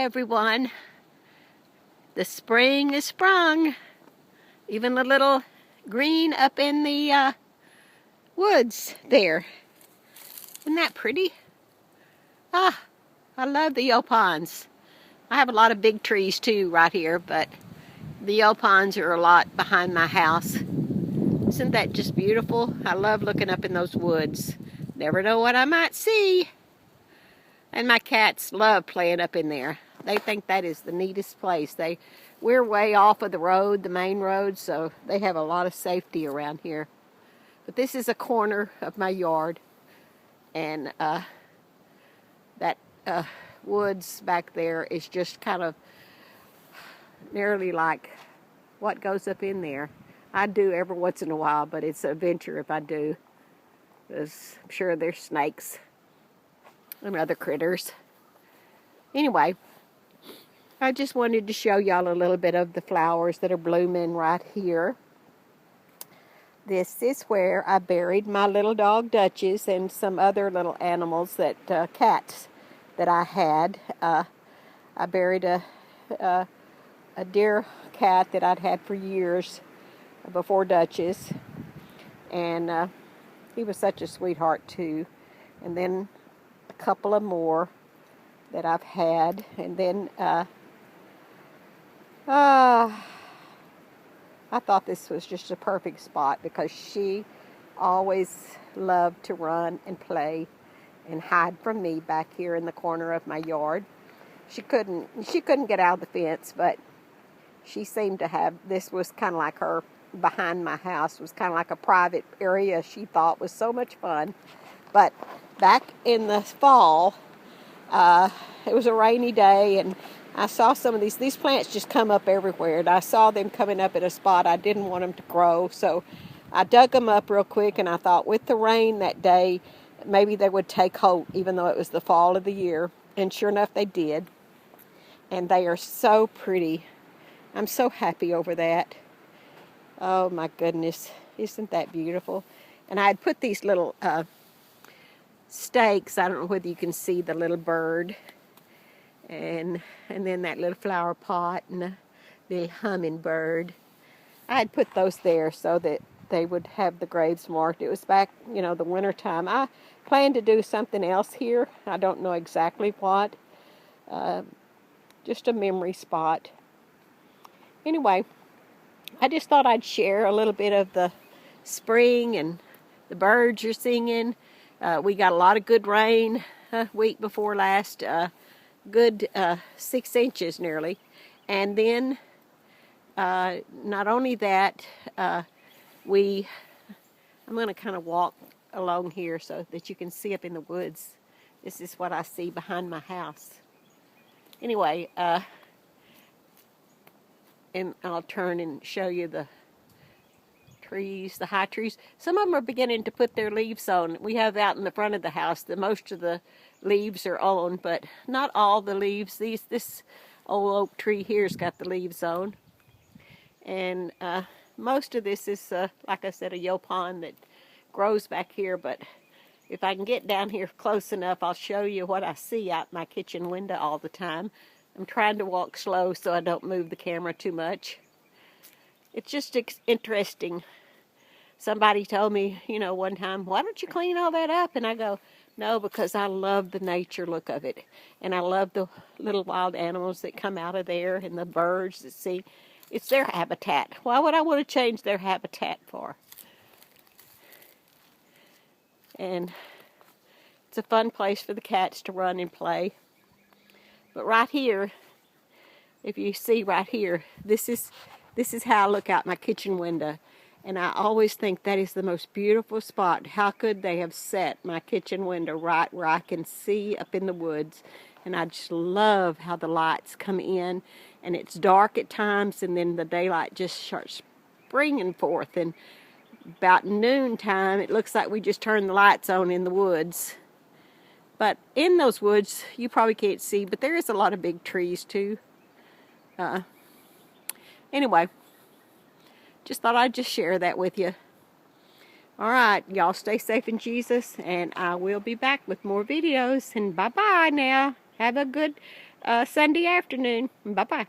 everyone. The spring is sprung. Even the little green up in the woods there. Isn't that pretty? Ah, I love the yopons. I have a lot of big trees too right here, but the yopons are a lot behind my house. Isn't that just beautiful? I love looking up in those woods. Never know what I might see. And my cats love playing up in there. They think that is the neatest place. We're way off of the road, the main road, so they have a lot of safety around here. But this is a corner of my yard, and that woods back there is just kind of nearly like what goes up in there. I do every once in a while, but it's an adventure if I do, because I'm sure there's snakes and other critters. Anyway, I just wanted to show y'all a little bit of the flowers that are blooming right here. This is where I buried my little dog Duchess and some other little animals, cats that I had. I buried a dear cat that I'd had for years before Duchess, and he was such a sweetheart too. And then a couple of more that I've had, and then I thought this was just a perfect spot because she always loved to run and play and hide from me back here in the corner of my yard. She couldn't get out of the fence, but she seemed to have, this was kind of like her behind my house, was kind of like a private area she thought was so much fun. But back in the fall, it was a rainy day, and I saw some of these plants just come up everywhere, and I saw them coming up in a spot I didn't want them to grow, so I dug them up real quick, and I thought with the rain that day, maybe they would take hold, even though it was the fall of the year, and sure enough they did, and they are so pretty. I'm so happy over that. Oh my goodness, isn't that beautiful? And I had put these little stakes, I don't know whether you can see the little bird, and then that little flower pot and the hummingbird. I had put those there so that they would have the graves marked. It was back, the winter time. I plan to do something else here. I don't know exactly what. Just a memory spot. Anyway, I just thought I'd share a little bit of the spring, and the birds are singing. We got a lot of good rain week before last. Good 6 inches nearly. And then not only that, I'm going to kind of walk along here so that you can see up in the woods. This is what I see behind my house. Anyway, and I'll turn and show you the trees, the high trees. Some of them are beginning to put their leaves on. We have out in the front of the house, most of the leaves are on, but not all the leaves. This old oak tree here's got the leaves on. And most of this is, like I said, a yopon that grows back here, but if I can get down here close enough, I'll show you what I see out my kitchen window all the time. I'm trying to walk slow so I don't move the camera too much. It's just interesting. Somebody told me, one time, why don't you clean all that up? And I go, no, because I love the nature look of it. And I love the little wild animals that come out of there and the birds that sing. It's their habitat. Why would I want to change their habitat for? And it's a fun place for the cats to run and play. But right here, if you see right here, this is how I look out my kitchen window. And I always think that is the most beautiful spot. How could they have set my kitchen window right where I can see up in the woods? And I just love how the lights come in. And it's dark at times, and then the daylight just starts springing forth. And about noontime, it looks like we just turned the lights on in the woods. But in those woods, you probably can't see, but there is a lot of big trees too. Anyway, just thought I'd just share that with you. All right, y'all stay safe in Jesus, and I will be back with more videos. And bye-bye now. Have a good Sunday afternoon. Bye-bye.